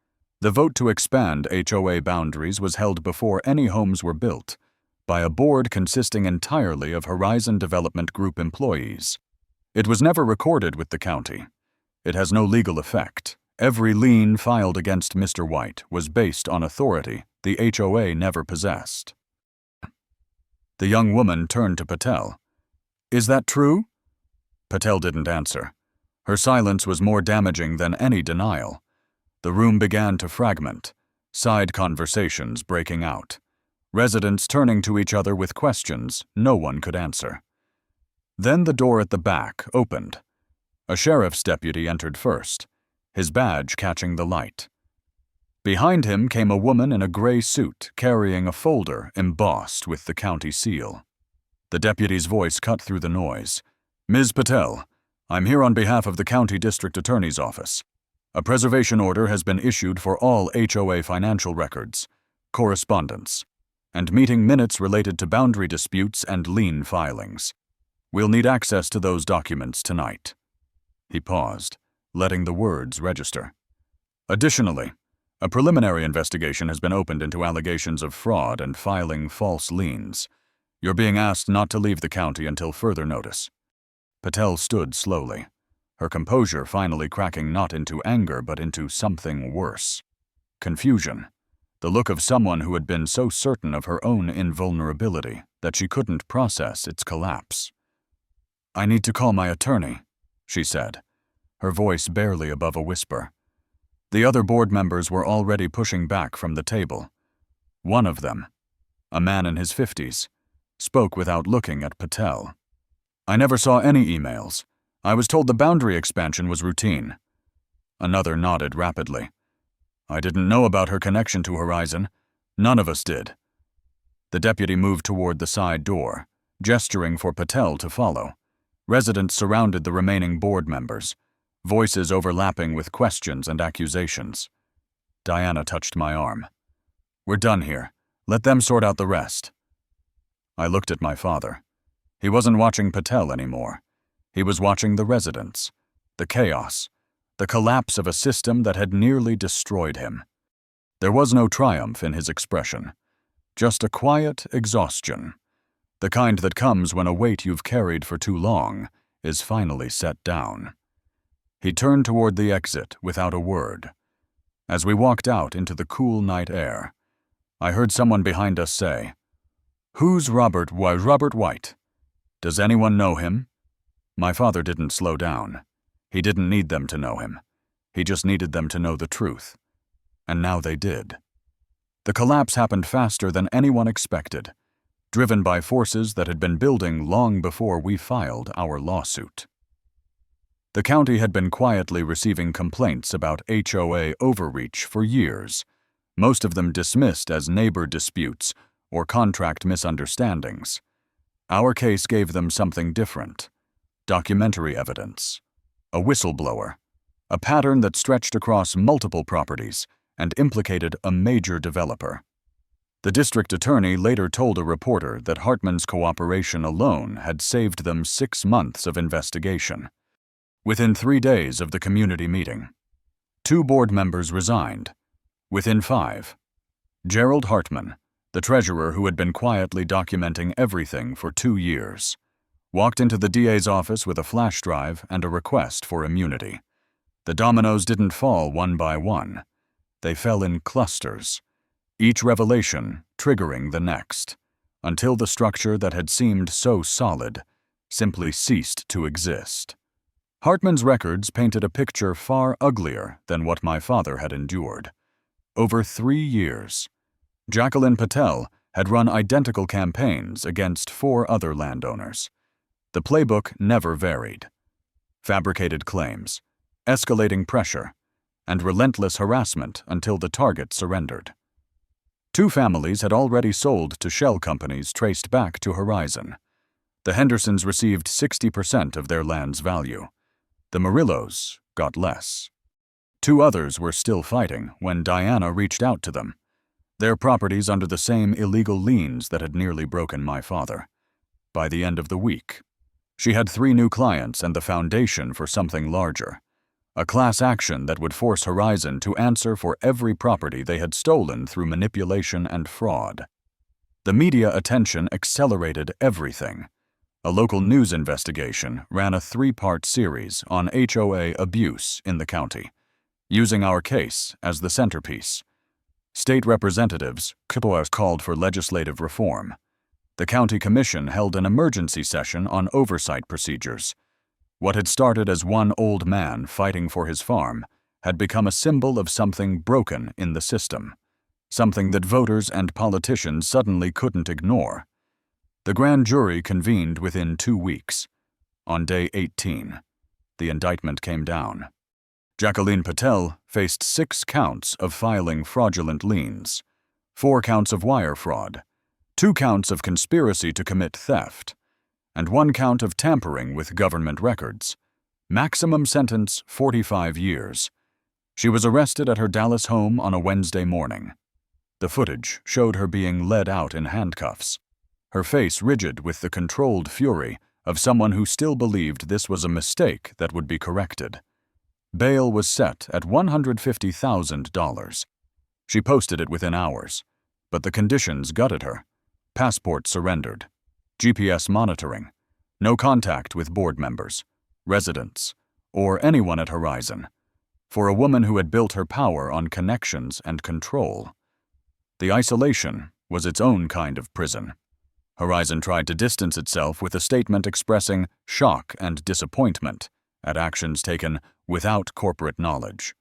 The vote to expand HOA boundaries was held before any homes were built, by a board consisting entirely of Horizon Development Group employees. It was never recorded with the county. It has no legal effect. Every lien filed against Mr. White was based on authority the HOA never possessed." The young woman turned to Patel. "Is that true?" Patel didn't answer. Her silence was more damaging than any denial. The room began to fragment, side conversations breaking out, residents turning to each other with questions no one could answer. Then the door at the back opened. A sheriff's deputy entered first, his badge catching the light. Behind him came a woman in a gray suit carrying a folder embossed with the county seal. The deputy's voice cut through the noise. "Ms. Patel, I'm here on behalf of the county district attorney's office. A preservation order has been issued for all HOA financial records, correspondence, and meeting minutes related to boundary disputes and lien filings. We'll need access to those documents tonight." He paused, letting the words register. "Additionally, a preliminary investigation has been opened into allegations of fraud and filing false liens. You're being asked not to leave the county until further notice." Patel stood slowly, her composure finally cracking not into anger but into something worse. Confusion, the look of someone who had been so certain of her own invulnerability that she couldn't process its collapse. "I need to call my attorney," she said, her voice barely above a whisper. The other board members were already pushing back from the table. One of them, a man in his 50s, spoke without looking at Patel. "I never saw any emails. I was told the boundary expansion was routine." Another nodded rapidly. "I didn't know about her connection to Horizon. None of us did." The deputy moved toward the side door, gesturing for Patel to follow. Residents surrounded the remaining board members, voices overlapping with questions and accusations. Diana touched my arm. "We're done here. Let them sort out the rest." I looked at my father. He wasn't watching Patel anymore. He was watching the residents, the chaos, the collapse of a system that had nearly destroyed him. There was no triumph in his expression, just a quiet exhaustion, the kind that comes when a weight you've carried for too long is finally set down. He turned toward the exit without a word. As we walked out into the cool night air, I heard someone behind us say, "Who's Robert White? Does anyone know him?" My father didn't slow down. He didn't need them to know him. He just needed them to know the truth. And now they did. The collapse happened faster than anyone expected, driven by forces that had been building long before we filed our lawsuit. The county had been quietly receiving complaints about HOA overreach for years, most of them dismissed as neighbor disputes or contract misunderstandings. Our case gave them something different: documentary evidence, a whistleblower, a pattern that stretched across multiple properties and implicated a major developer. The district attorney later told a reporter that Hartman's cooperation alone had saved them 6 months of investigation. Within 3 days of the community meeting, 2 board members resigned. Within 5, Gerald Hartman, the treasurer who had been quietly documenting everything for 2 years, walked into the DA's office with a flash drive and a request for immunity. The dominoes didn't fall one by one. They fell in clusters, each revelation triggering the next, until the structure that had seemed so solid simply ceased to exist. Hartman's records painted a picture far uglier than what my father had endured. Over 3 years, Jacqueline Patel had run identical campaigns against 4 other landowners. The playbook never varied. Fabricated claims, escalating pressure, and relentless harassment until the target surrendered. 2 families had already sold to shell companies traced back to Horizon. The Hendersons received 60% of their land's value. The Murillos got less. 2 others were still fighting when Diana reached out to them. Their properties under the same illegal liens that had nearly broken my father. By the end of the week, she had 3 new clients and the foundation for something larger. A class action that would force Horizon to answer for every property they had stolen through manipulation and fraud. The media attention accelerated everything. A local news investigation ran a 3-part series on HOA abuse in the county, using our case as the centerpiece. State representatives called for legislative reform. The county commission held an emergency session on oversight procedures. What had started as one old man fighting for his farm had become a symbol of something broken in the system, something that voters and politicians suddenly couldn't ignore. The grand jury convened within 2 weeks. On day 18, the indictment came down. Jacqueline Patel faced 6 counts of filing fraudulent liens, 4 counts of wire fraud, 2 counts of conspiracy to commit theft, and 1 count of tampering with government records. Maximum sentence 45 years. She was arrested at her Dallas home on a Wednesday morning. The footage showed her being led out in handcuffs, her face rigid with the controlled fury of someone who still believed this was a mistake that would be corrected. Bail was set at $150,000. She posted it within hours, but the conditions gutted her. Passport surrendered. GPS monitoring. No contact with board members, residents, or anyone at Horizon. For a woman who had built her power on connections and control. The isolation was its own kind of prison. Horizon tried to distance itself with a statement expressing shock and disappointment at actions taken without corporate knowledge.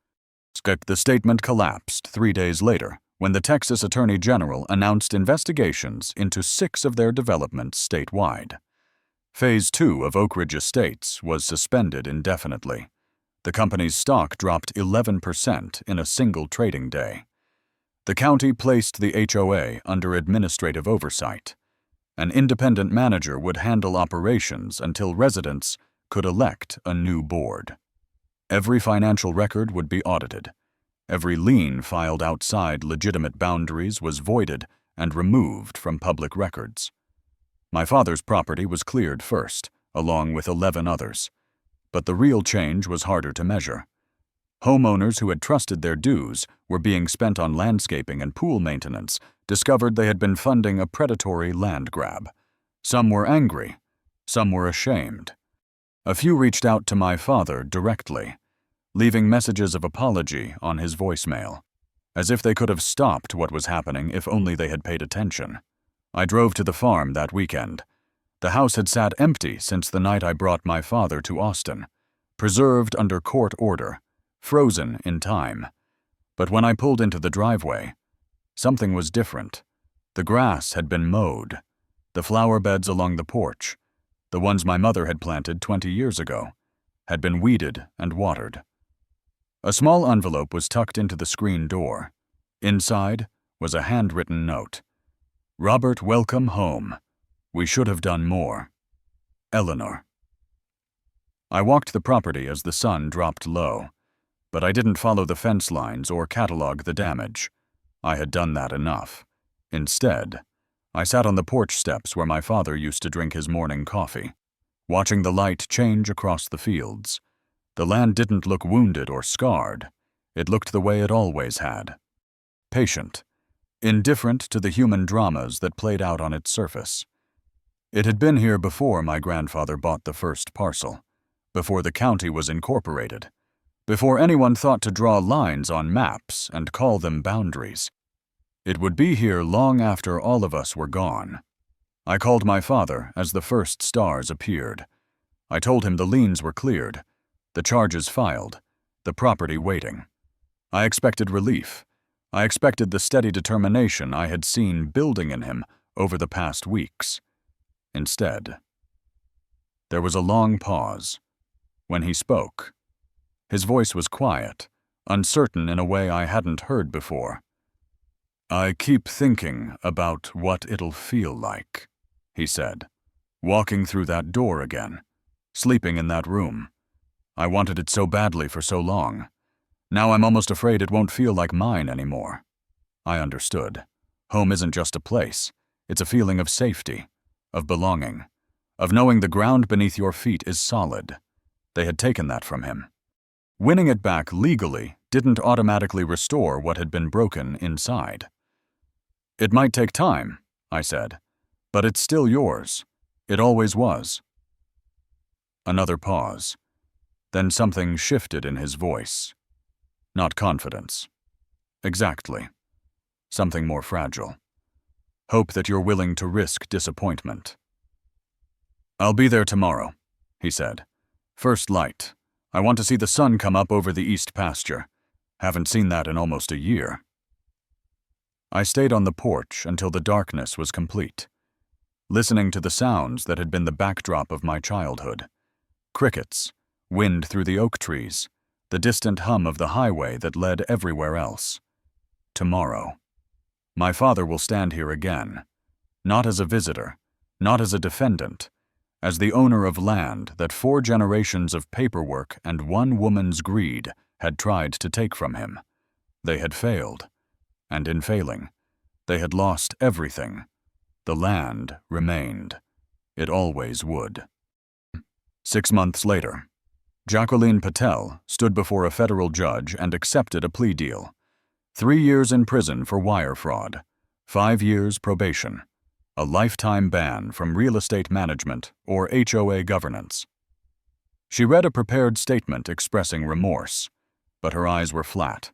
The statement collapsed 3 days later when the Texas Attorney General announced investigations into 6 of their developments statewide. Phase 2 of Oak Ridge Estates was suspended indefinitely. The company's stock dropped 11% in a single trading day. The county placed the HOA under administrative oversight. An independent manager would handle operations until residents could elect a new board. Every financial record would be audited. Every lien filed outside legitimate boundaries was voided and removed from public records. My father's property was cleared first, along with 11 others. But the real change was harder to measure. Homeowners who had trusted their dues were being spent on landscaping and pool maintenance discovered they had been funding a predatory land grab. Some were angry. Some were ashamed. A few reached out to my father directly, leaving messages of apology on his voicemail, as if they could have stopped what was happening if only they had paid attention. I drove to the farm that weekend. The house had sat empty since the night I brought my father to Austin, preserved under court order, frozen in time. But when I pulled into the driveway, something was different. The grass had been mowed. The flower beds along the porch, the ones my mother had planted 20 years ago, had been weeded and watered. A small envelope was tucked into the screen door. Inside was a handwritten note. "Robert, welcome home. We should have done more. Eleanor." I walked the property as the sun dropped low, but I didn't follow the fence lines or catalog the damage. I had done that enough. Instead, I sat on the porch steps where my father used to drink his morning coffee, watching the light change across the fields. The land didn't look wounded or scarred. It looked the way it always had. Patient, indifferent to the human dramas that played out on its surface. It had been here before my grandfather bought the first parcel, before the county was incorporated, before anyone thought to draw lines on maps and call them boundaries. It would be here long after all of us were gone. I called my father as the first stars appeared. I told him the liens were cleared, the charges filed, the property waiting. I expected relief. I expected the steady determination I had seen building in him over the past weeks. Instead, there was a long pause. When he spoke, his voice was quiet, uncertain in a way I hadn't heard before. "I keep thinking about what it'll feel like," he said, "walking through that door again, sleeping in that room. I wanted it so badly for so long. Now I'm almost afraid it won't feel like mine anymore. I understood. Home isn't just a place. It's a feeling of safety, of belonging, of knowing the ground beneath your feet is solid. They had taken that from him. Winning it back legally didn't automatically restore what had been broken inside. It might take time, I said, but it's still yours. It always was. Another pause. Then something shifted in his voice. Not confidence. Exactly. Something more fragile. Hope that you're willing to risk disappointment. I'll be there tomorrow, he said. First light. I want to see the sun come up over the east pasture. Haven't seen that in almost a year. I stayed on the porch until the darkness was complete, listening to the sounds that had been the backdrop of my childhood. Crickets, wind through the oak trees, the distant hum of the highway that led everywhere else. Tomorrow. My father will stand here again, not as a visitor, not as a defendant, as the owner of land that 4 generations of paperwork and one woman's greed had tried to take from him. They had failed, and in failing, they had lost everything. The land remained. It always would. 6 months later, Jacqueline Patel stood before a federal judge and accepted a plea deal. 3 years in prison for wire fraud, 5 years probation, a lifetime ban from real estate management or HOA governance. She read a prepared statement expressing remorse, but her eyes were flat,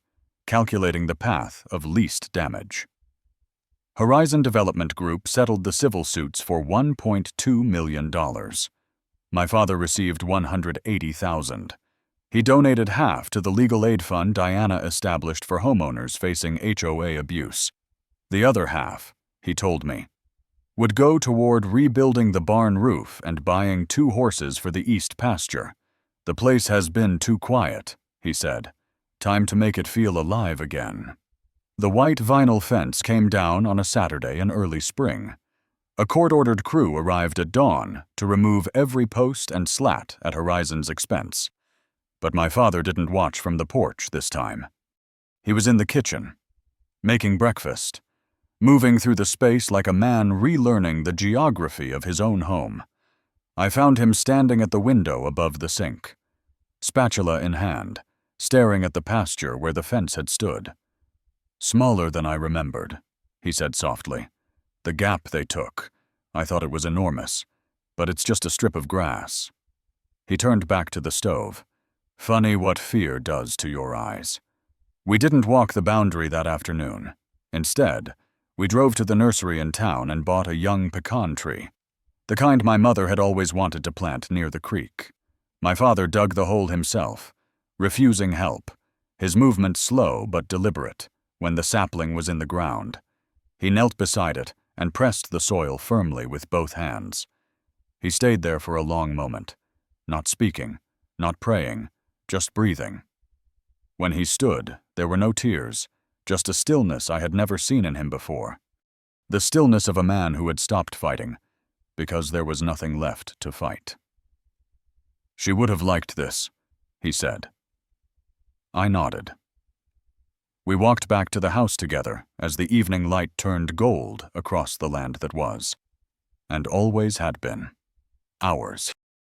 calculating the path of least damage. Horizon Development Group settled the civil suits for $1.2 million. My father received $180,000. He donated half to the legal aid fund Diana established for homeowners facing HOA abuse. The other half, he told me, would go toward rebuilding the barn roof and buying 2 horses for the east pasture. The place has been too quiet, he said. Time to make it feel alive again. The white vinyl fence came down on a Saturday in early spring. A court-ordered crew arrived at dawn to remove every post and slat at Horizon's expense. But my father didn't watch from the porch this time. He was in the kitchen, making breakfast, moving through the space like a man relearning the geography of his own home. I found him standing at the window above the sink, spatula in hand, staring at the pasture where the fence had stood. Smaller than I remembered, he said softly. The gap they took, I thought it was enormous, but it's just a strip of grass. He turned back to the stove. Funny what fear does to your eyes. We didn't walk the boundary that afternoon. Instead, we drove to the nursery in town and bought a young pecan tree, the kind my mother had always wanted to plant near the creek. My father dug the hole himself, refusing help, his movement slow but deliberate, when the sapling was in the ground. He knelt beside it and pressed the soil firmly with both hands. He stayed there for a long moment, not speaking, not praying, just breathing. When he stood, there were no tears, just a stillness I had never seen in him before. The stillness of a man who had stopped fighting, because there was nothing left to fight. She would have liked this, he said. I nodded. We walked back to the house together as the evening light turned gold across the land that was, and always had been, ours.